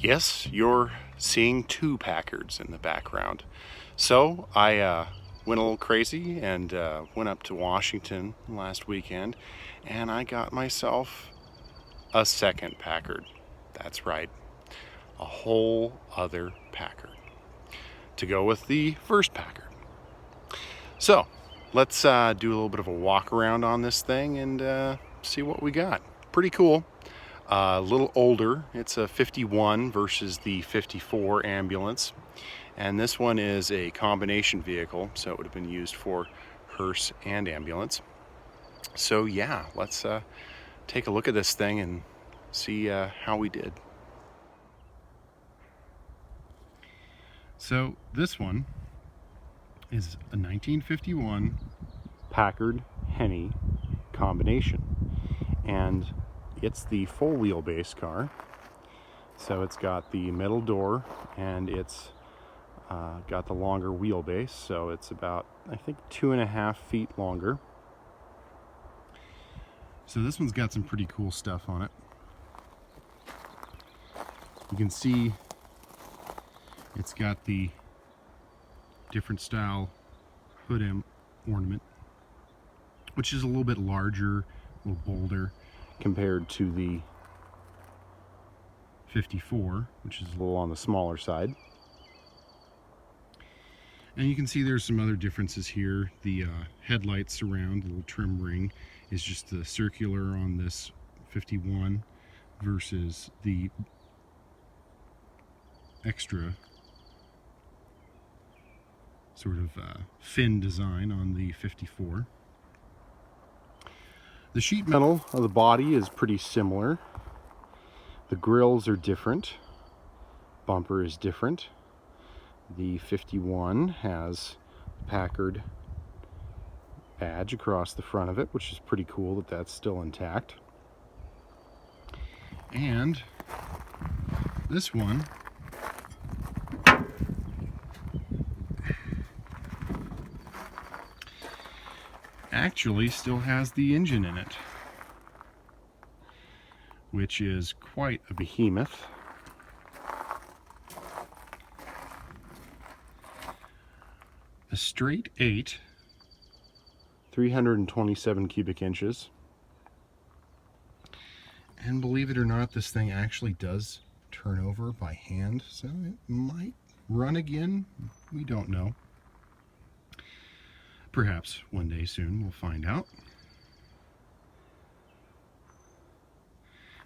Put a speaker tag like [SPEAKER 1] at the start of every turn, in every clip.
[SPEAKER 1] Yes, you're seeing two Packards in the background. So I went a little crazy and went up to Washington last weekend, and I got myself a second Packard. That's right, a whole other Packard to go with the first Packard. So let's do a little bit of a walk around on this thing and see what we got. Pretty cool. A little older. It's a 51 versus the 54 ambulance. And this one is a combination vehicle, so it would have been used for hearse and ambulance. So yeah, let's take a look at this thing and see how we did. So this one is a 1951 Packard Henney combination, and it's the full wheelbase car. So it's got the metal door and it's got the longer wheelbase, so it's about, I think, 2.5 feet longer. So this one's got some pretty cool stuff on it. You can see it's got the different style hood ornament, which is a little bit larger, a little bolder compared to the 54, which is a little on the smaller side. And you can see there's some other differences here. The headlight surround, the little trim ring, is just the circular on this 51 versus the extra sort of fin design on the 54. The sheet metal of the body is pretty similar. The grills are different. Bumper is different. The 51 has the Packard badge across the front of it, which is pretty cool that that's still intact. And this one actually still has the engine in it, which is quite a behemoth. A straight 8, 327 cubic inches. And believe it or not, this thing actually does turn over by hand, so it might run again. We don't know. Perhaps one day soon we'll find out.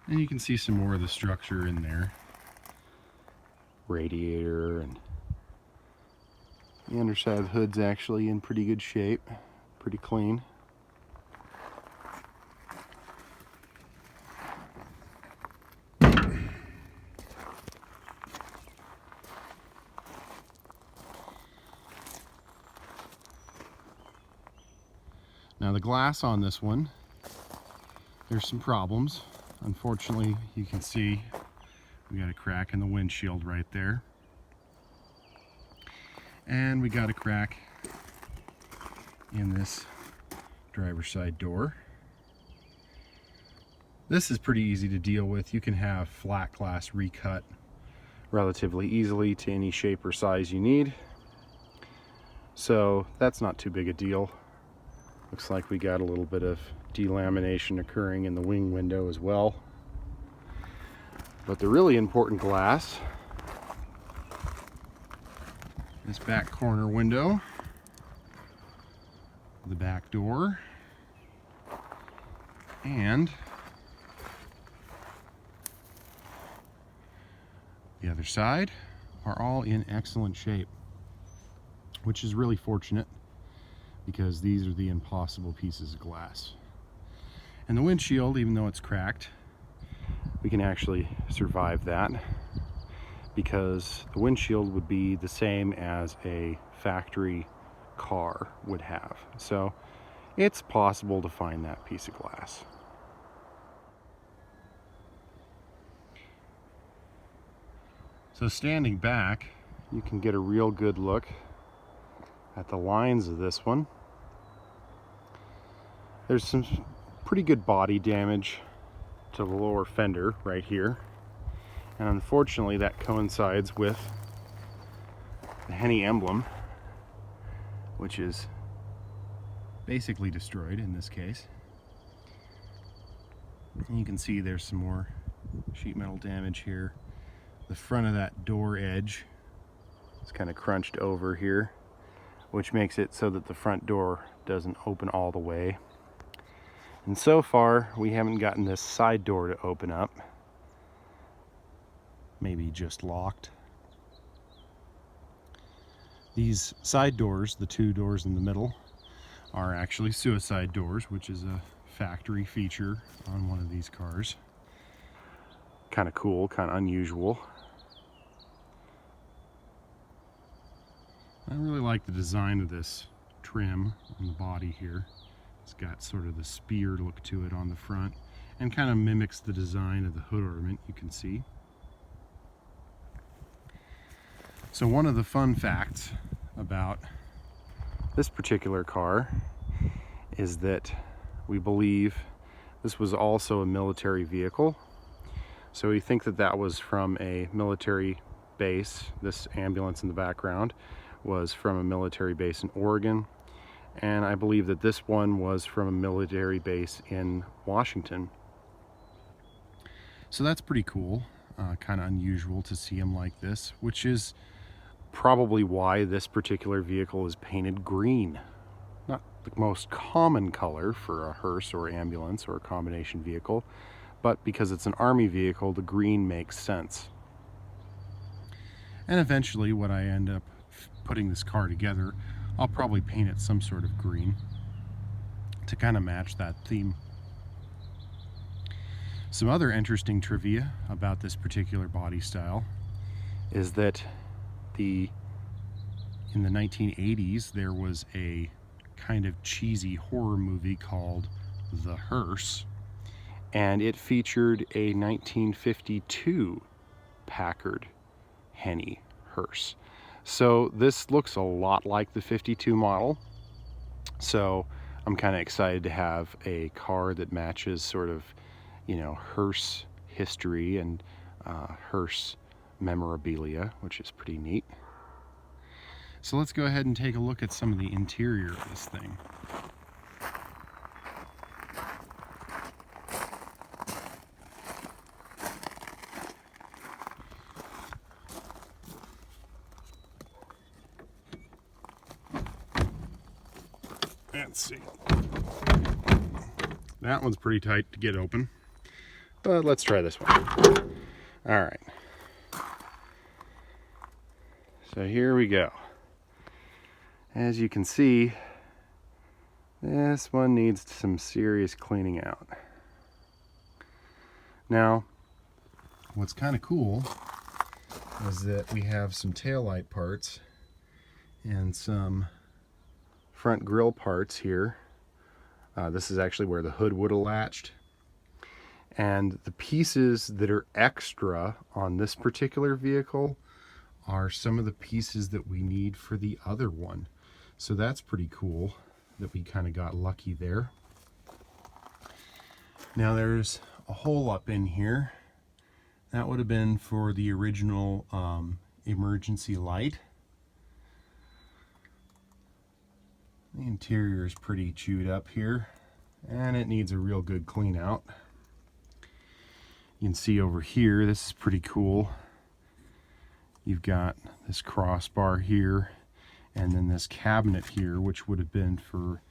[SPEAKER 1] And you can see some more of the structure in there. Radiator, and the underside of the hood's actually in pretty good shape, pretty clean. Now the glass on this one, there's some problems. Unfortunately, you can see we got a crack in the windshield right there. And we got a crack in this driver's side door. This is pretty easy to deal with. You can have flat glass recut relatively easily to any shape or size you need. So that's not too big a deal. Looks like we got a little bit of delamination occurring in the wing window as well. But the really important glass, this back corner window, the back door, and the other side are all in excellent shape, which is really fortunate because these are the impossible pieces of glass. And the windshield, even though it's cracked, we can actually survive that because the windshield would be the same as a factory car would have. So it's possible to find that piece of glass. So standing back, you can get a real good look at the lines of this one. There's some pretty good body damage to the lower fender right here, And unfortunately that coincides with the Henney emblem, which is basically destroyed in this case. And you can see there's some more sheet metal damage here. The front of that door edge is kind of crunched over here, which makes it so that the front door doesn't open all the way. And so far we haven't gotten this side door to open up. Maybe just locked. These side doors, the two doors in the middle, are actually suicide doors, which is a factory feature on one of these cars. Kind of cool, kind of unusual. I really like the design of this trim on the body here. It's got sort of the spear look to it on the front and kind of mimics the design of the hood ornament you can see. So one of the fun facts about this particular car is that we believe this was also a military vehicle. So we think that that was from a military base. This ambulance in the background was from a military base in Oregon. And I believe that this one was from a military base in Washington. So that's pretty cool. Kind of unusual to see them like this, which is probably why this particular vehicle is painted green. Not the most common color for a hearse or ambulance or a combination vehicle, but because it's an army vehicle, the green makes sense. And eventually, when I end up putting this car together, I'll probably paint it some sort of green to kind of match that theme. Some other interesting trivia about this particular body style is that in the 1980s there was a kind of cheesy horror movie called The Hearse, and it featured a 1952 Packard Henney Hearse. So this looks a lot like the 52 model. So I'm kind of excited to have a car that matches sort of, you know, hearse history and hearse memorabilia, which is pretty neat. So let's go ahead and take a look at some of the interior of this thing. Let's see. That one's pretty tight to get open, but let's try this one. All right. So here we go. As you can see, this one needs some serious cleaning out. Now, what's kind of cool is that we have some taillight parts and some front grille parts here. This is actually where the hood would have latched. And the pieces that are extra on this particular vehicle are some of the pieces that we need for the other one. So that's pretty cool that we kind of got lucky there. Now there's a hole up in here. That would have been for the original emergency light. The interior is pretty chewed up here, and it needs a real good clean out. You can see over here, this is pretty cool. You've got this crossbar here, and then this cabinet here, which would have been for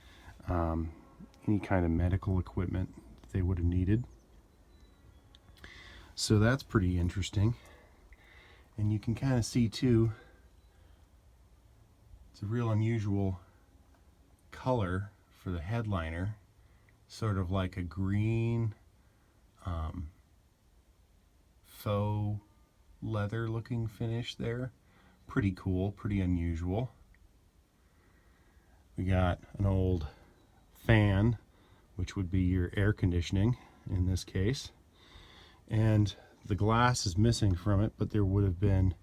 [SPEAKER 1] any kind of medical equipment they would have needed. So that's pretty interesting. And you can kind of see too, it's a real unusual color for the headliner, sort of like a green faux leather looking finish there. Pretty cool, pretty unusual. We got an old fan, which would be your air conditioning in this case, and the glass is missing from it, but there would have been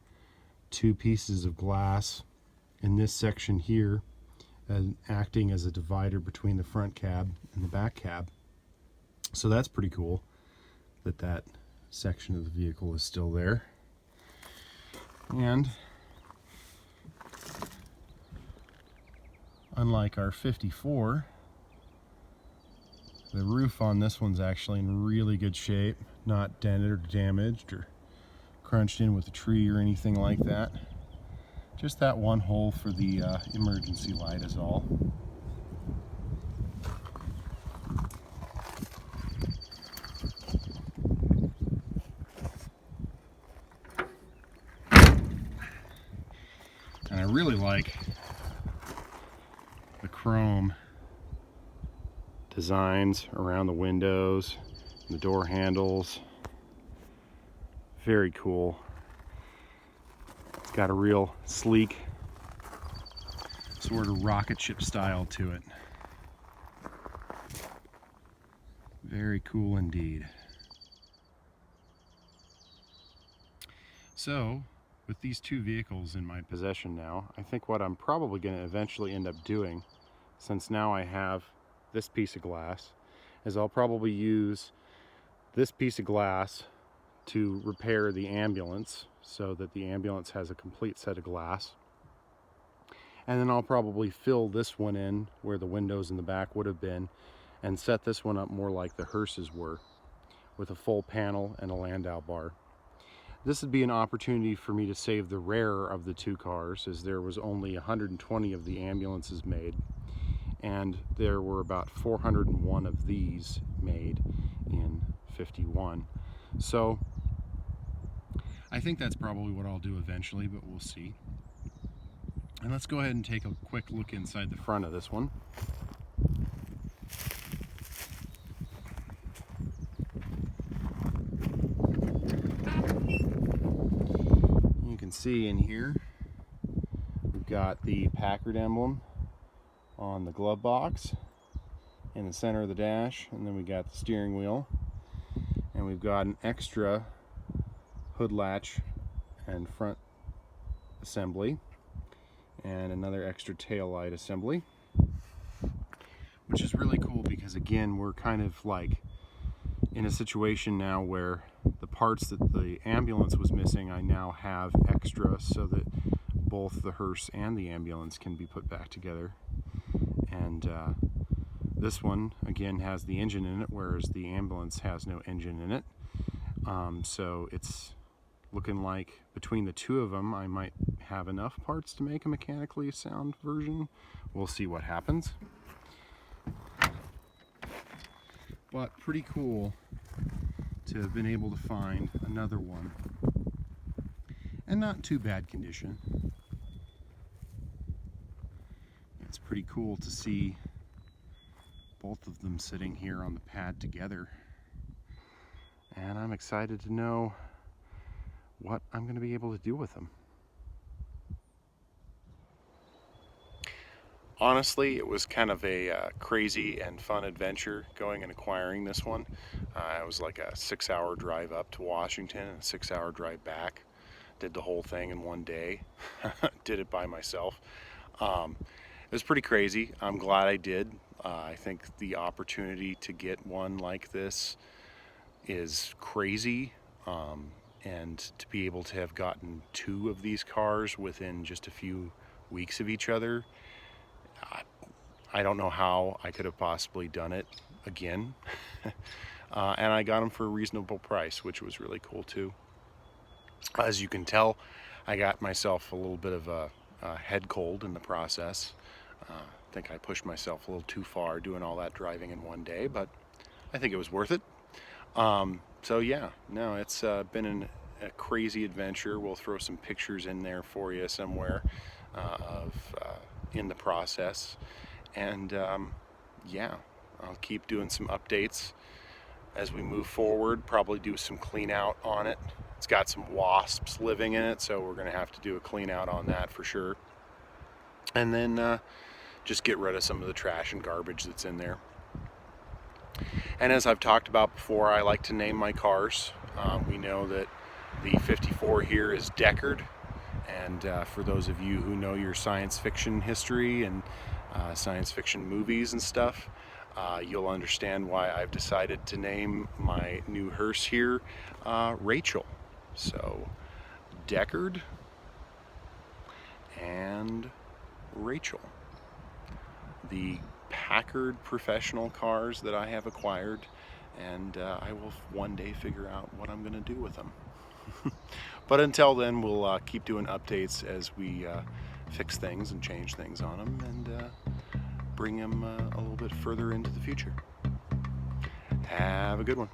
[SPEAKER 1] two pieces of glass in this section here, acting as a divider between the front cab and the back cab. So that's pretty cool that section of the vehicle is still there. And unlike our 54, the roof on this one's actually in really good shape, not dented or damaged or crunched in with a tree or anything like that. Just that one hole for the emergency light is all. And I really like the chrome designs around the windows, the door handles. Very cool. It's got a real sleek sort of rocket ship style to it. Very cool indeed. So, with these two vehicles in my possession now, I think what I'm probably going to eventually end up doing, since now I have this piece of glass, is I'll probably use this piece of glass to repair the ambulance so that the ambulance has a complete set of glass. And then I'll probably fill this one in where the windows in the back would have been and set this one up more like the hearses were, with a full panel and a landau bar. This would be an opportunity for me to save the rarer of the two cars, as there was only 120 of the ambulances made, and there were about 401 of these made in 51. So I think that's probably what I'll do eventually, but we'll see. And let's go ahead and take a quick look inside the front of this one. You can see in here we've got the Packard emblem on the glove box in the center of the dash, and then we got the steering wheel, and we've got an extra hood latch and front assembly and another extra tail light assembly, which is really cool because, again, we're kind of like in a situation now where the parts that the ambulance was missing I now have extra, so that both the hearse and the ambulance can be put back together. And this one again has the engine in it, whereas the ambulance has no engine in it. So it's looking like between the two of them I might have enough parts to make a mechanically sound version. We'll see what happens. But pretty cool to have been able to find another one, and not in too bad condition. It's pretty cool to see both of them sitting here on the pad together, and I'm excited to know what I'm going to be able to do with them. Honestly, it was kind of a crazy and fun adventure going and acquiring this one. It was like a 6-hour drive up to Washington and a 6-hour drive back. Did the whole thing in one day. Did it by myself. It was pretty crazy. I'm glad I did. I think the opportunity to get one like this is crazy. And to be able to have gotten two of these cars within just a few weeks of each other, I don't know how I could have possibly done it again. And I got them for a reasonable price, which was really cool too. As you can tell, I got myself a little bit of a head cold in the process. I think I pushed myself a little too far doing all that driving in one day, but I think it was worth it. So yeah, no, it's been a crazy adventure. We'll throw some pictures in there for you somewhere of in the process. And yeah, I'll keep doing some updates as we move forward. Probably do some clean out on it. It's got some wasps living in it, so we're going to have to do a clean out on that for sure. And then just get rid of some of the trash and garbage that's in there. And as I've talked about before, I like to name my cars. We know that the 54 here is Packard, and for those of you who know your science fiction history and science fiction movies and stuff, You'll understand why I've decided to name my new hearse here Rachel. So Deckard and Rachel. The Packard professional cars that I have acquired, and I will one day figure out what I'm going to do with them. But until then, we'll keep doing updates as we fix things and change things on them, and bring them a little bit further into the future. Have a good one.